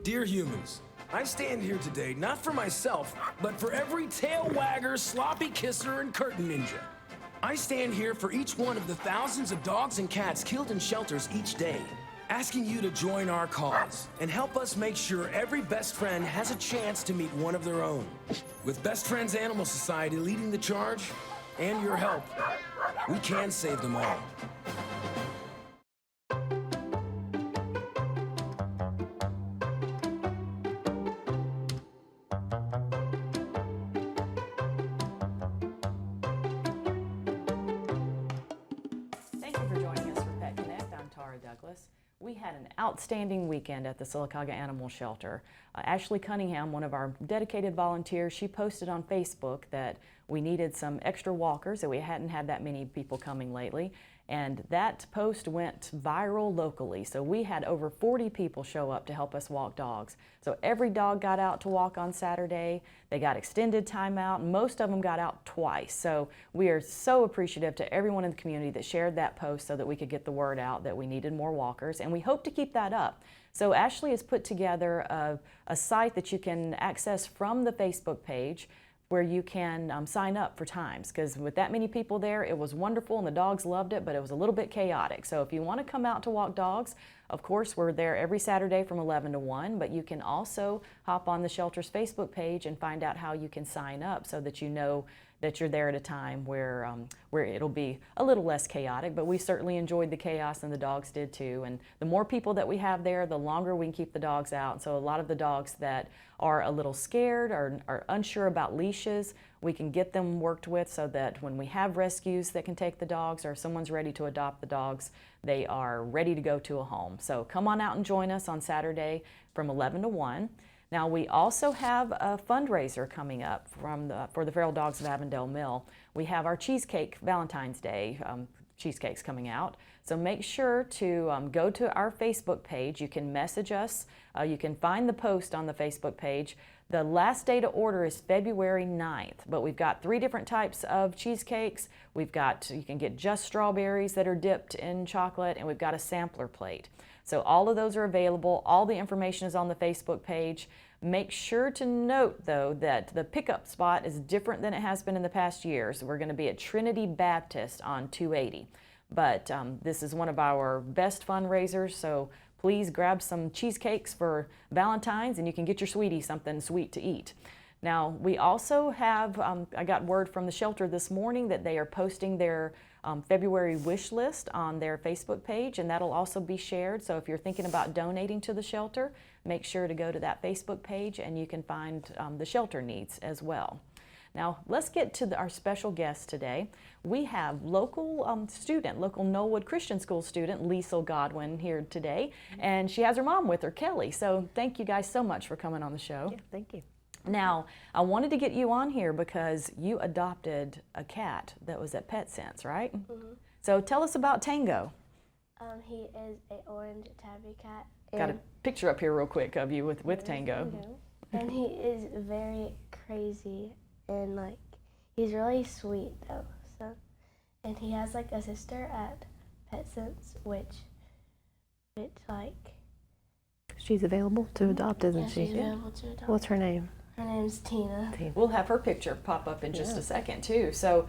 Dear humans, I stand here today not for myself, but for every tail wagger, sloppy kisser, and curtain ninja. I stand here for each one of the thousands of dogs and cats killed in shelters each day, asking you to join our cause and help us make sure every best friend has a chance to meet one of their own. With Best Friends Animal Society leading the charge, and your help, we can save them all. Thank you for joining us for Pet Connect. I'm Tara Douglas. We had an outstanding weekend at the Sylacauga Animal Shelter. Ashley Cunningham, one of our dedicated volunteers, she posted on Facebook that we needed some extra walkers, that we hadn't had that many people coming lately. And that post went viral locally. So we had over 40 people show up to help us walk dogs. So every dog got out to walk on Saturday. They got extended time out. Most of them got out twice. So we are so appreciative to everyone in the community that shared that post so that we could get the word out that we needed more walkers. And we hope to keep that up. So Ashley has put together a site that you can access from the Facebook page where you can sign up for times, because with that many people there, it was wonderful and the dogs loved it, but it was a little bit chaotic. So if you want to come out to walk dogs, of course, we're there every Saturday from 11 to 1, but you can also hop on the shelter's Facebook page and find out how you can sign up so that you know that you're there at a time where it'll be a little less chaotic, but we certainly enjoyed the chaos and the dogs did too. And the more people that we have there, the longer we can keep the dogs out. So a lot of the dogs that are a little scared or are unsure about leashes, we can get them worked with so that when we have rescues that can take the dogs or someone's ready to adopt the dogs, they are ready to go to a home. So come on out and join us on Saturday from 11 to 1. Now we also have a fundraiser coming up for the Feral Dogs of Avondale Mill. We have our Cheesecake Valentine's Day cheesecakes coming out. So make sure to go to our Facebook page. You can message us. You can find the post on the Facebook page. The last day to order is February 9th, but we've got 3 different types of cheesecakes. You can get just strawberries that are dipped in chocolate, and we've got a sampler plate. So all of those are available. All the information is on the Facebook page. Make sure to note, though, that the pickup spot is different than it has been in the past years. We're going to be at Trinity Baptist on 280. But this is one of our best fundraisers, so please grab some cheesecakes for Valentine's, and you can get your sweetie something sweet to eat. Now, we also have, I got word from the shelter this morning that they are posting their February wish list on their Facebook page, and that'll also be shared. So if you're thinking about donating to the shelter, make sure to go to that Facebook page and you can find the shelter needs as well. Now, let's get to our special guest today. We have local Knollwood Christian School student, Liesl Godwin, here today, and she has her mom with her, Kelly. So thank you guys so much for coming on the show. Yeah, thank you. Now, I wanted to get you on here because you adopted a cat that was at PetSense, right? Mm-hmm. So tell us about Tango. He is an orange tabby cat. Got a picture up here real quick of you with Tango. And he is very crazy and he's really sweet though. So, and he has a sister at PetSense, which She's available to adopt, isn't yeah, she? she's available to adopt. What's her name? Her name's Tina. We'll have her picture pop up in just a second too. So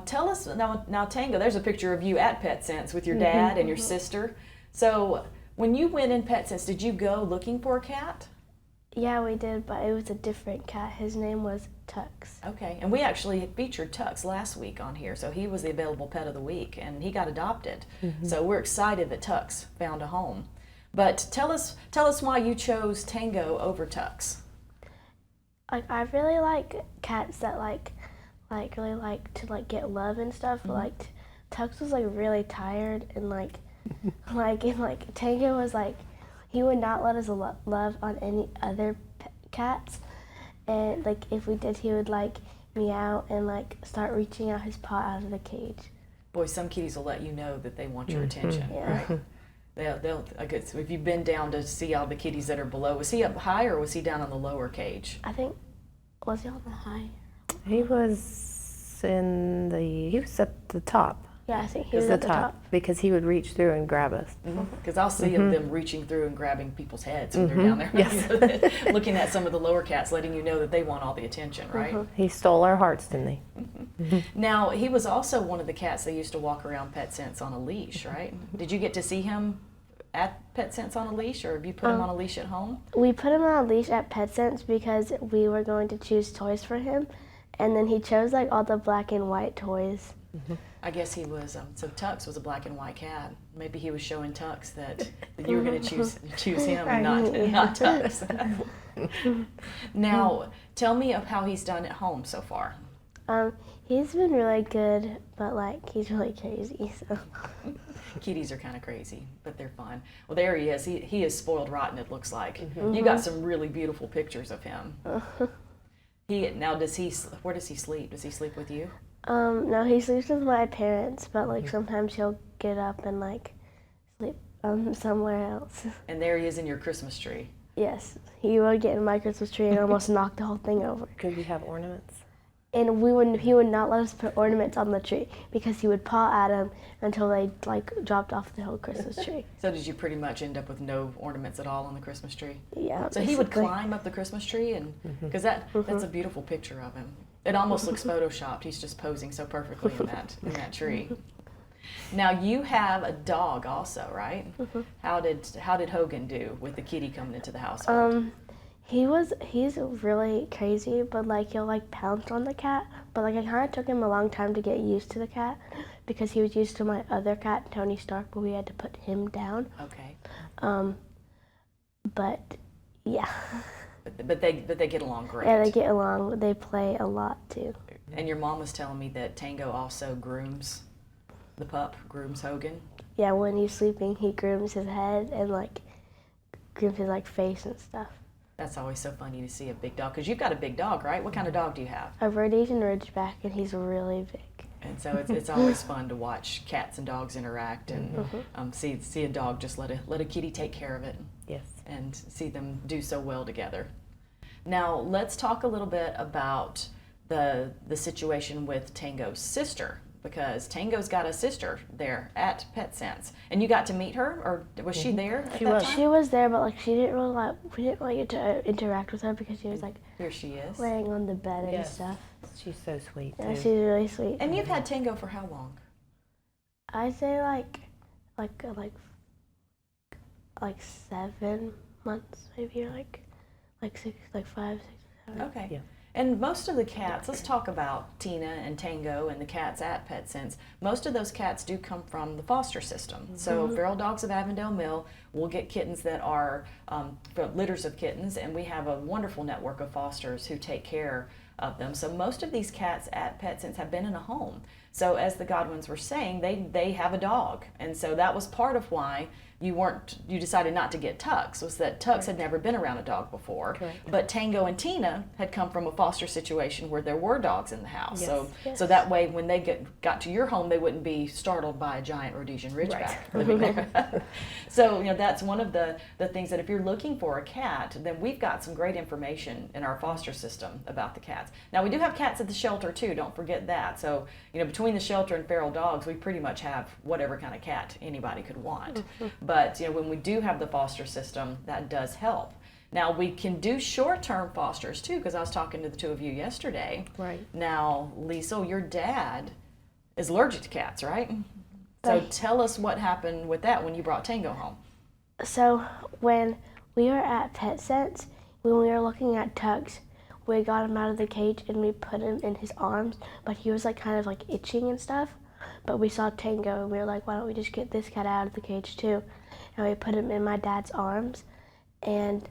tell us now, Tango. There's a picture of you at PetSense with your dad and your sister. So when you went in PetSense, did you go looking for a cat? Yeah, we did, but it was a different cat. His name was Tux. Okay, and we actually featured Tux last week on here, so he was the available pet of the week, and he got adopted. So we're excited that Tux found a home. But tell us why you chose Tango over Tux. I really like cats that really like to get love and stuff. But Tux was really tired and Tango was he would not let us love on any other cats, and if we did, he would meow and start reaching out his paw out of the cage. Boy, some kitties will let you know that they want your attention, Yeah. right? They'll. I guess if you've been down to see all the kitties that are below, was he up high or was he down on the lower cage? I think, was he on the high? He was at the top. Yeah, I think he Is was the at the top. because he would reach through and grab us. Because I'll see them reaching through and grabbing people's heads when they're down there. Yes. Looking at some of the lower cats, letting you know that they want all the attention, right? He stole our hearts, didn't he? Now, he was also one of the cats that used to walk around PetSense on a leash, right? Did you get to see him at PetSense on a leash, or have you put him on a leash at home? We put him on a leash at PetSense because we were going to choose toys for him, and then he chose like all the black and white toys. I guess he was, so Tux was a black and white cat. Maybe he was showing Tux that you were going to choose him and not Tux. Now, tell me of how he's done at home so far. He's been really good, but like he's really crazy. So Kitties are kind of crazy, but they're fun. Well, there he is. He is spoiled rotten, it looks like. You got some really beautiful pictures of him. Now, where does he sleep? Does he sleep with you? no, he sleeps with my parents, but like sometimes he'll get up and like sleep somewhere else. And there he is in your Christmas tree. Yes, he would get in my Christmas tree and almost knock the whole thing over. Could we have ornaments? And he would not let us put ornaments on the tree because he would paw at them until they like dropped off the whole Christmas tree. So did you pretty much end up with no ornaments at all on the Christmas tree? Yeah. So he would basically. climb up the Christmas tree, and because that's a beautiful picture of him. It almost looks photoshopped. He's just posing so perfectly in that tree. Now you have a dog also, right? How did Hogan do with the kitty coming into the household? He's really crazy, but like he'll like pounce on the cat. But like it kind of took him a long time to get used to the cat because he was used to my other cat, Tony Stark, but we had to put him down. Okay. But yeah. But they get along great. Yeah, they get along. They play a lot too. And your mom was telling me that Tango also grooms the pup, grooms Hogan. Yeah, when he's sleeping, he grooms his head and like grooms his like face and stuff. That's always so funny to see a big dog, because you've got a big dog, right? What kind of dog do you have? A Rhodesian Ridgeback, and he's really big. And so it's always fun to watch cats and dogs interact and see a dog just let a kitty take care of it. Yes. And see them do so well together. Now let's talk a little bit about the situation with Tango's sister, because Tango's got a sister there at PetSense, and you got to meet her, or was she there at that time? She was there, but like we didn't really get to interact with her because she was like Here she is. laying on the bed and Yes. stuff. She's so sweet, Yeah, too. she's really sweet. And you've had Tango for how long? I say like 7 months, maybe, or like 5, 6, 7. Okay. Yeah. And most of the cats, let's talk about Tina and Tango and the cats at PetSense. Most of those cats do come from the foster system. So Feral Dogs of Avondale Mill will get kittens that are litters of kittens, and we have a wonderful network of fosters who take care of them. So most of these cats at PetSense have been in a home. So as the Godwins were saying, they have a dog, and so that was part of why you decided not to get Tux, was that Tux had never been around a dog before. Correct. But Tango and Tina had come from a foster situation where there were dogs in the house. Yes. So that way when they got to your home, they wouldn't be startled by a giant Rhodesian Ridgeback living there. So that's one of the things that if you're looking for a cat, then we've got some great information in our foster system about the cats. Now we do have cats at the shelter too, don't forget that. So between the shelter and Feral Dogs, we pretty much have whatever kind of cat anybody could want. But when we do have the foster system, that does help. Now we can do short-term fosters too, because I was talking to the two of you yesterday. Right. Now, Liesl, your dad is allergic to cats, right? So Right. tell us what happened with that when you brought Tango home. So when we were at PetSense, when we were looking at Tux, we got him out of the cage and we put him in his arms, but he was like kind of like itching and stuff. But we saw Tango and we were like, why don't we just get this cat out of the cage too? And we put him in my dad's arms, and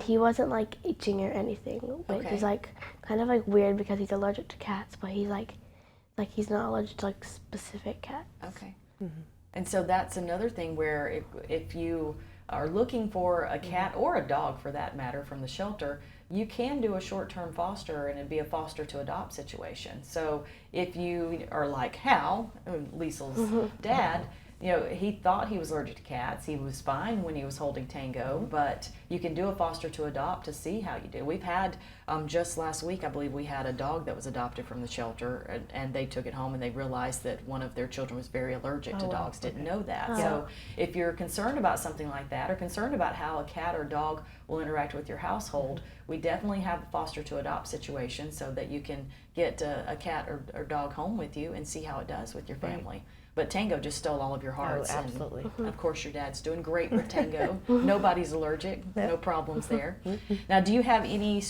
he wasn't like itching or anything, which Okay. is like kind of like weird because he's allergic to cats, but he's like he's not allergic to like specific cats. Okay. And so that's another thing where if you are looking for a cat or a dog for that matter from the shelter, you can do a short-term foster and it'd be a foster to adopt situation. So if you are like Hal, Liesl's dad, he thought he was allergic to cats. He was fine when he was holding Tango, but you can do a foster to adopt to see how you do. We've had, just last week, I believe we had a dog that was adopted from the shelter, and they took it home and they realized that one of their children was very allergic to dogs. Didn't know that. So if you're concerned about something like that, or concerned about how a cat or dog will interact with your household, we definitely have a foster to adopt situation so that you can get a cat or dog home with you and see how it does with your family. But Tango just stole all of your hearts. Oh, absolutely. And of course, your dad's doing great with Tango. Nobody's allergic. No problems there. Now, do you have any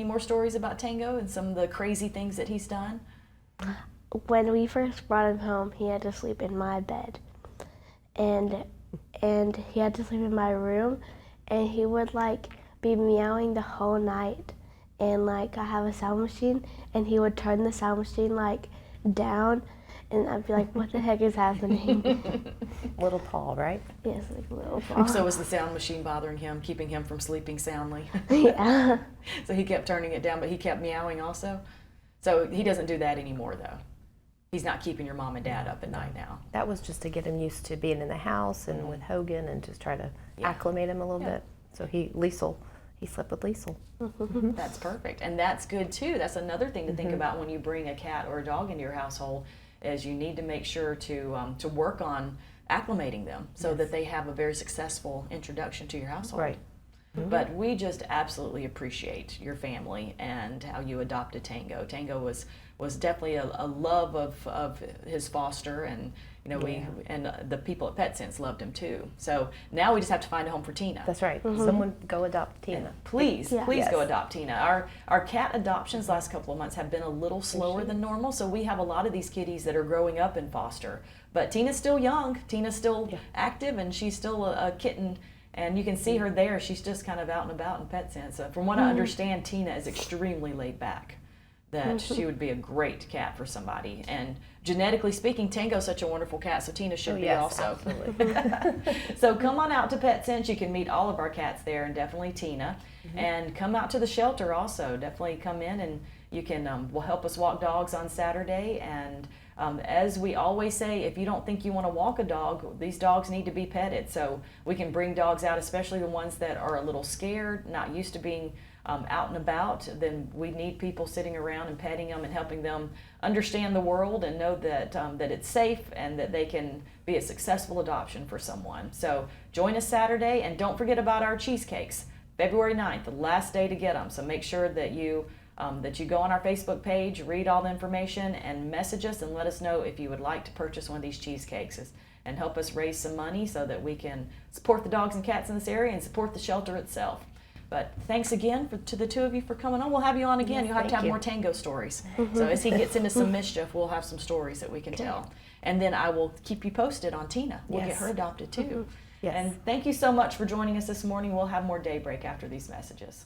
more stories about Tango and some of the crazy things that he's done? When we first brought him home, he had to sleep in my bed, and he had to sleep in my room, and he would be meowing the whole night, and I have a sound machine, and he would turn the sound machine down. And I'd be like, what the heck is happening? Little Paul, right? Yes, little Paul. So was the sound machine bothering him, keeping him from sleeping soundly? Yeah. So he kept turning it down, but he kept meowing also? So he doesn't do that anymore, though? He's not keeping your mom and dad up at night now? That was just to get him used to being in the house and with Hogan and just try to acclimate him a little bit. So he slept with Liesel. That's perfect. And that's good, too. That's another thing to think about when you bring a cat or a dog into your household, is you need to make sure to work on acclimating them so that they have a very successful introduction to your household. Right. But we just absolutely appreciate your family and how you adopted Tango. Tango was definitely a love of his foster, and the people at PetSense loved him too. So now we just have to find a home for Tina. That's right. Someone go adopt Tina. And please Yes. go adopt Tina. Our cat adoptions last couple of months have been a little slower than normal, so we have a lot of these kitties that are growing up in foster. But Tina's still young. Tina's still active, and she's still a kitten. And you can see her there. She's just kind of out and about in PetSense. From what I understand, Tina is extremely laid back. That she would be a great cat for somebody. And genetically speaking, Tango's such a wonderful cat, so Tina should be also. Absolutely. So come on out to PetSense. You can meet all of our cats there, and definitely Tina. And come out to the shelter also. Definitely come in, and you can will help us walk dogs on Saturday. And as we always say, if you don't think you want to walk a dog, these dogs need to be petted. So we can bring dogs out, especially the ones that are a little scared, not used to being out and about. Then we need people sitting around and petting them and helping them understand the world and know that that it's safe and that they can be a successful adoption for someone. So join us Saturday, and don't forget about our cheesecakes. February 9th, the last day to get them. So make sure that you go on our Facebook page, read all the information, and message us and let us know if you would like to purchase one of these cheesecakes and help us raise some money so that we can support the dogs and cats in this area and support the shelter itself. But thanks again to the two of you for coming on. We'll have you on again. You'll have to have more Tango stories. So as he gets into some mischief, we'll have some stories that we can tell. And then I will keep you posted on Tina. We'll get her adopted too. Yes. And thank you so much for joining us this morning. We'll have more Daybreak after these messages.